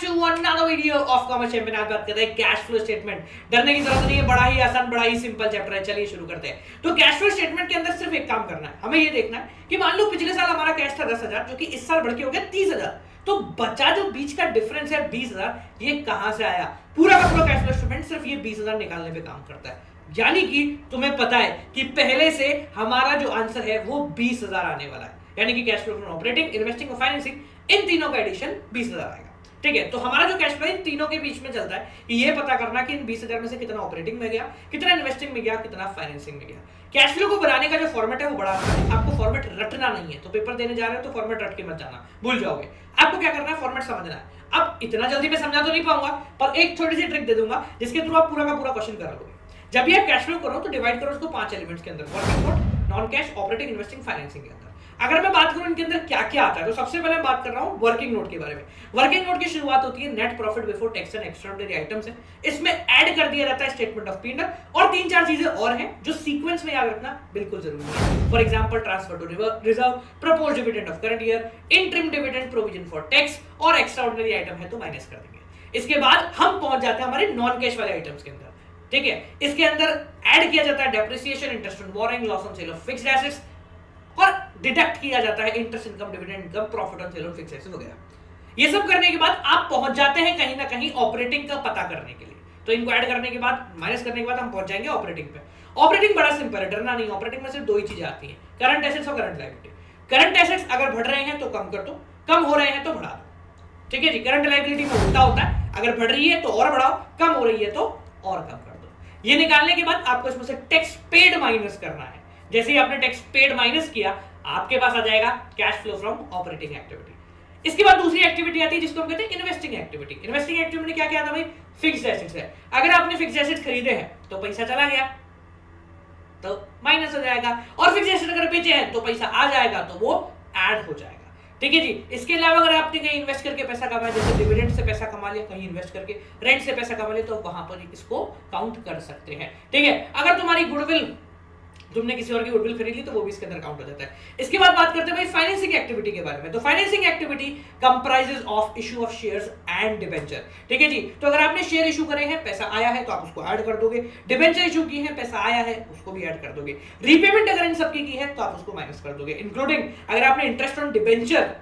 To another video of commerce champion. आज बात कर रहे हैं कैश फ्लो स्टेटमेंट। डरने की जरूरत नहीं है, बड़ा ही आसान, बड़ा ही सिंपल चैप्टर है। चलिए शुरू करते हैं। तो कैश फ्लो स्टेटमेंट के अंदर सिर्फ एक काम करना है, हमें ये देखना है कि मान लो पिछले साल हमारा कैश था 10,000, जो कि इस साल बढ़ के हो गया 30,000। तो बचा जो बीच का डिफरेंस है 20,000, ये कहां से आया? पूरा का पूरा कैश फ्लो स्टेटमेंट सिर्फ ये 20,000 निकालने पे काम करता है। यानी कि तुम्हें पता है कि पहले से हमारा जो आंसर है वो 20,000 आने वाला है। यानी कि cash flow from operating, investing और फाइनेंसिंग, इन तीनों का एडिशन 20,000 आएगा। ठीक है, तो हमारा जो कैश फ्लो इन तीनों के बीच में चलता है कि ये पता करना कि इन 20,000 में से कितना ऑपरेटिंग में गया, कितना इन्वेस्टिंग में गया, कितना फाइनेंसिंग में गया। कैश फ्लो को बनाने का जो फॉर्मेट है वो बड़ा आसान है। आपको फॉर्मेट रटना नहीं है, तो पेपर देने जा रहे हो तो फॉर्मेट रट के मत जाना, भूल जाओगे। आपको क्या करना है, फॉर्मेट समझना है। अब इतना जल्दी मैं समझा तो नहीं पाऊंगा, पर एक छोटी सी ट्रिक दे दूंगा जिसके थ्रू आप पूरा का पूरा क्वेश्चन कर लोगे। जब भी आप कैश फ्लो करो तो डिवाइड करो उसको 5 एलिमेंट्स के अंदर, working note, non cash, operating, investing, financing के अंदर। अगर मैं बात करूं इनके अंदर क्या क्या आता है, तो सबसे पहले मैं बात कर रहा हूं वर्किंग नोट के बारे में। वर्किंग नोट की शुरुआत होती है net profit before tax and extraordinary items है। इसमें ऐड कर दिया जाता है स्टेटमेंट ऑफ P&L और 3-4 चीजें और हैं जो सीक्वेंस में याद रखना बिल्कुल जरूरी है। For example transfer to reserve, proposed dividend of current year, interim dividend, provision for tax और एक्स्ट्राऑर्डिनरी आइटम है तो माइनस कर देंगे। इसके बाद हम पहुंच जाते हैं हमारे नॉन कैश वाले आइटम्स के अंदर। ठीक है, इसके अंदर ऐड किया जाता है depreciation, interest on borrowing, loss on sale of fixed assets और डिडक्ट किया जाता है interest income, dividend income, profit on sale of fixed assets वगैरह। ये सब करने के बाद आप पहुंच जाते हैं कहीं ना कहीं ऑपरेटिंग का पता करने के लिए। तो इनको ऐड करने के बाद, माइनस करने के बाद हम पहुंच जाएंगे ऑपरेटिंग पे। ऑपरेटिंग बड़ा सिंपल है, डरना नहीं। ऑपरेटिंग में सिर्फ दो ही चीजें आती हैं, करंट एसेट्स और करंट लायबिलिटी। करंट एसेट्स अगर बढ़ रहे हैं तो कम कर दो, कम हो रहे हैं तो बढ़ा दो। ठीक है जी, करंट लायबिलिटी में उल्टा होता है, अगर बढ़ रही है तो और बढ़ाओ, कम हो रही है तो और कम कर दो। ये निकालने के बाद आपको इसमें से टैक्स पेड माइनस करना है। जैसे ही आपने टैक्स पेड माइनस किया, आपके पास आ जाएगा cash flow from operating activity. इसके बाद दूसरी एक्टिविटी आती है जिसको हम कहते हैं इन्वेस्टिंग एक्टिविटी। इन्वेस्टिंग एक्टिविटी में क्या क्या आता है भाई? फिक्स्ड एसेट्स है। अगर आपने फिक्स्ड एसेट्स खरीदे हैं तो पैसा चला गया तो माइनस हो जाएगा, और फिक्स्ड एसेट अगर बेचे हैं तो पैसा आ जाएगा तो वो ऐड हो जाएगा। ठीक है जी। इसके अलावा अगर आपने कहीं इन्वेस्ट करके पैसा कमाया, जैसे डिविडेंड से पैसा कमा लिया, कहीं इन्वेस्ट करके रेंट से पैसा कमा लिया, तो वहां पर इसको काउंट कर सकते हैं। ठीक है, अगर तुम्हारी गुडविल, तुमने किसी और की गुडविल खरीद ली तो वो भी इसके अंदर काउंट हो जाता है। इसके बाद बात करते हैं भाई फाइनेंसिंग एक्टिविटी के बारे में। तो financing activity comprises of issue of shares and debenture. ठीक है जी, तो अगर आपने शेयर इशू करे हैं, पैसा आया है तो आप उसको ऐड कर दोगे। डिबेंचर इशू की है, पैसा आया है, उसको भी ऐड कर दोगे। रीपेमेंट अगर इन सबकी की है तो आप उसको माइनस कर दोगे, इंक्लूडिंग अगर आपने इंटरेस्ट ऑन डिबेंचर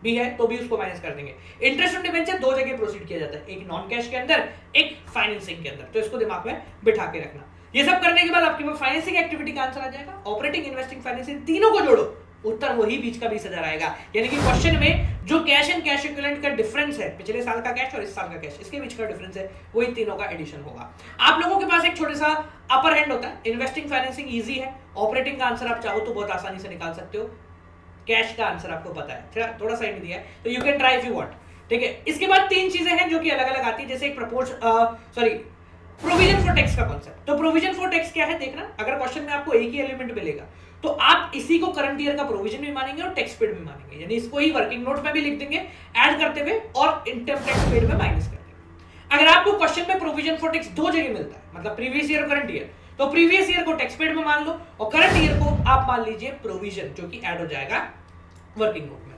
भी है तो भी उसको माइनस कर देंगे। इंटरेस्ट ऑन डिबेंचर दो जगह प्रोसीड किया जाता है, एक नॉन कैश के अंदर, एक फाइनेंसिंग के अंदर। तो इसको दिमाग में बिठा के रखना। ये सब करने के बाद आपके पास फाइनेंसिंग एक्टिविटी का आंसर आ जाएगा। ऑपरेटिंग, इन्वेस्टिंग, फाइनेंसिंग तीनों को जोड़ो, उत्तर वही बीच का 20,000 आएगा। यानी कि क्वेश्चन में जो कैश एंड कैश इक्विवेलेंट का डिफरेंस है, पिछले साल का कैश और इस साल का कैश, इसके बीच का डिफरेंस है, वही तीनों का एडिशन होगा। आप लोगों के पास एक छोटा सा अपर हैंड होता है। इन्वेस्टिंग, फाइनेंसिंग इजी है, ऑपरेटिंग का आंसर आप चाहो तो बहुत आसानी से निकाल सकते हो, कैश का आंसर आपको पता है, थोड़ा सा हिंट दिया है, तो you can try if you want. ठीक है, इसके बाद 3 चीजें हैं जो कि अलग अलग आती है, जैसे एक प्रोविजन फॉर टैक्स का कॉन्सेप्ट। तो प्रोविजन फॉर टैक्स क्या है देखना, अगर क्वेश्चन में आपको एक ही एलिमेंट मिलेगा तो आप इसी को करंट ईयर का प्रोविजन भी मानेंगे और टैक्स पेड भी मानेंगे, यानी इसको ही वर्किंग नोट में भी लिख देंगे ऐड करते हुए और इनकम टैक्स पेड में माइनस कर देंगे। अगर आपको क्वेश्चन में प्रोविजन फॉर टैक्स दो जगह मिलता है, मतलब प्रीवियस ईयर और करंट ईयर, तो प्रीवियस ईयर को टैक्स पेड में मान लो और करंट ईयर को आप मान लीजिए प्रोविजन, जो कि ऐड हो जाएगा वर्किंग नोट में।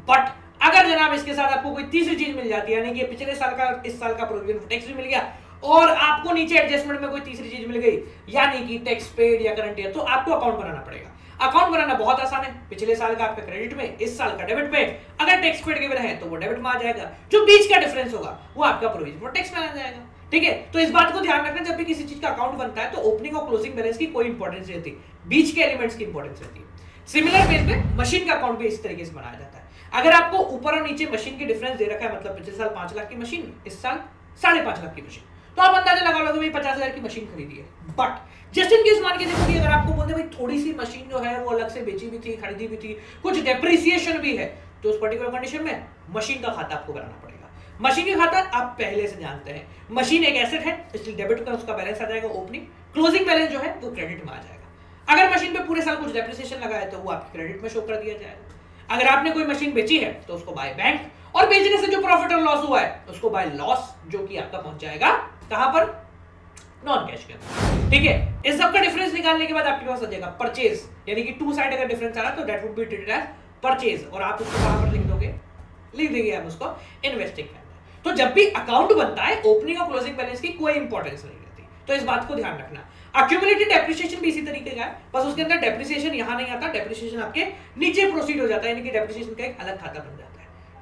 बट अगर जनाब इसके साथ आपको कोई तीसरी चीज मिल जाती है, यानी कि पिछले साल का इस साल का प्रोविजन फॉर टैक्स भी मिल गया और आपको नीचे एडजस्टमेंट में कोई तीसरी चीज मिल गई, यानी कि टैक्स पेड या करंट ईयर, तो आपको अकाउंट बनाना पड़ेगा। अकाउंट बनाना बहुत आसान है, पिछले साल का आपका क्रेडिट में, इस साल का डेबिट में। अगर टैक्स पेड गिवन है तो वो डेबिट में आ जाएगा, जो बीच का डिफरेंस होगा वो आपका प्रोविजन फॉर टैक्स में आ जाएगा। ठीक है, तो इस बात को ध्यान रखना, जब भी किसी चीज का अकाउंट बनता है तो ओपनिंग और क्लोजिंग बैलेंस की कोई इंपॉर्टेंस नहीं रहती, बीच के एलिमेंट्स की इंपॉर्टेंस रहती है। सिमिलर बेस पे मशीन का अकाउंट भी इस तरीके से बनाया जाता है। अगर आपको ऊपर और नीचे मशीन की डिफरेंस दे रखा है, मतलब पिछले साल 5 लाख की मशीन, इस साल 5.5 लाख की मशीन, तो आप अंदाजा लगा लो भाई 50,000 की मशीन खरीदी है। बट जस्ट इन केस मान के देखो कि अगर आपको बोलते भाई थोड़ी सी मशीन जो है वो अलग से बेची भी थी, खरीदी भी थी, कुछ डेप्रिसिएशन भी है, तो उस पर्टिकुलर कंडीशन में मशीन का खाता आपको बनाना पड़ेगा। मशीन का खाता आप पहले से जानते हैं, मशीन एक एसेट है, इसलिए डेबिट का उसका बैलेंस आ जाएगा ओपनिंग, क्लोजिंग बैलेंस जो है वो क्रेडिट में आ जाएगा। अगर मशीन पे पूरे साल कुछ डेप्रिसिएशन लगा है तो वो आपके क्रेडिट में शो कर दिया जाएगा। अगर आपने कोई मशीन बेची है तो उसको बाय बैंक, और बेचने से जो प्रॉफिट और लॉस हुआ है उसको बाय लॉस, जो कि आपका पहुंच जाएगा कहां पर? नॉन कैश के अंदर। ठीक है, इस सब का डिफरेंस निकालने के बाद आपके पास आ जाएगा परचेज, यानी कि टू साइड अगर डिफरेंस आ रहा तो that would be treated as purchase, और आप उसको कहां पर लिख दोगे? लिख देंगे आप उसको इन्वेस्टिंग के अंदर। तो जब भी अकाउंट बनता है ओपनिंग और क्लोजिंग बैलेंस की कोई इंपॉर्टेंस नहीं रहती, तो इस बात को ध्यान रखना। अक्यूमुलेटेड डेप्रिसिएशन भी इसी तरीके का है, बस उसके अंदर डेप्रिसिएशन यहां नहीं आता, डेप्रिसिएशन आपके नीचे प्रोसीड हो जाता है, यानी कि डेप्रिसिएशन का एक अलग खाता बन जाता है।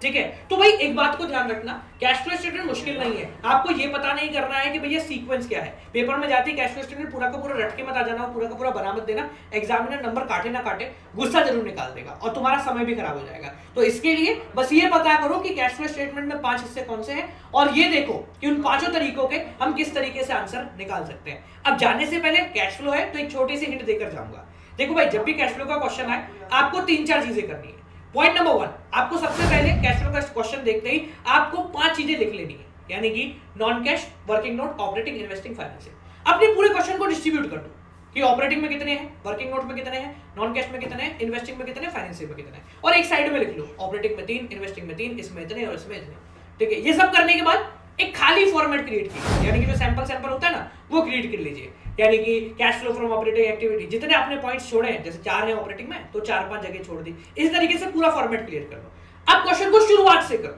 ठीक है, तो भाई एक बात को ध्यान रखना, कैश फ्लो स्टेटमेंट मुश्किल नहीं है, आपको ये पता नहीं करना है कि भैया सीक्वेंस क्या है। पेपर में जाती है कैश फ्लो स्टेटमेंट पूरा का पूरा रट के मत आ जाना, पूरा का पूरा बना मत देना, एग्जामिनर नंबर काटे ना काटे गुस्सा जरूर निकाल देगा और तुम्हारा समय भी खराब हो जाएगा। तो इसके लिए बस ये पता करो कि कैश फ्लो स्टेटमेंट में 5 हिस्से कौन से हैं, और ये देखो कि उन 5 तरीकों के हम किस तरीके से आंसर निकाल सकते हैं। अब जाने से पहले कैश फ्लो है तो एक छोटी सी हिंट देकर जाऊंगा। देखो भाई, जब भी कैश फ्लो का क्वेश्चन आए आपको 3-4 चीजें करनी है। पॉइंट नंबर 1, आपको सबसे पहले कैश फ्लो का क्वेश्चन देखते ही आपको 5 चीजें लिख लेनी है, यानी कि non cash, working note, operating, investing, financing. अपने पूरे क्वेश्चन को डिस्ट्रीब्यूट कर दो कि ऑपरेटिंग में कितने हैं, वर्किंग नोट में कितने हैं, नॉन कैश में कितने हैं, इन्वेस्टिंग में कितने हैं, फाइनेंसिंग में कितने हैं, और एक साइड में लिख लो ऑपरेटिंग में 3, इन्वेस्टिंग में 3, इसमें इतने और इसमें इतने। ठीक है, ये सब करने के बाद एक खाली फॉर्मेट क्रिएट कीजिए, यानी कि जो सैंपल होता है ना वो क्रिएट कर लीजिए, यानी कि cash flow from operating activity, जितने आपने पॉइंट्स छोड़े हैं, जैसे 4 हैं ऑपरेटिंग में तो 4-5 जगह छोड़ दी, इस तरीके से पूरा फॉर्मेट क्लियर कर लो। अब क्वेश्चन को शुरुआत से करो,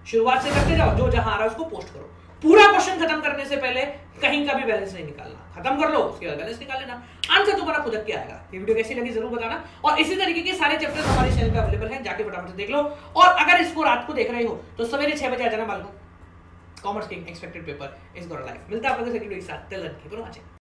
शुरुआत से करते जाओ, जो जहां आ रहा है उसको पोस्ट करो। पूरा क्वेश्चन खत्म करने से पहले कहीं का भी बैलेंस नहीं निकालना, खत्म कर लो उसके बाद बैलेंस निकाल लेना, आंसर तुम्हारा खुद के आएगा। ये वीडियो कैसी लगी जरूर बताना, और इसी तरीके के सारे चैप्टर्स हमारे चैनल पे अवेलेबल हैं, जाके फटाफट से देख लो। और अगर इसको रात को देख रहे हो तो सवेरे 6 बजे आ जाना मालूम, commerce king expected paper is gonna live. मिलता है आप लोगों से सेकंड वीक साथ, till then keep on watching.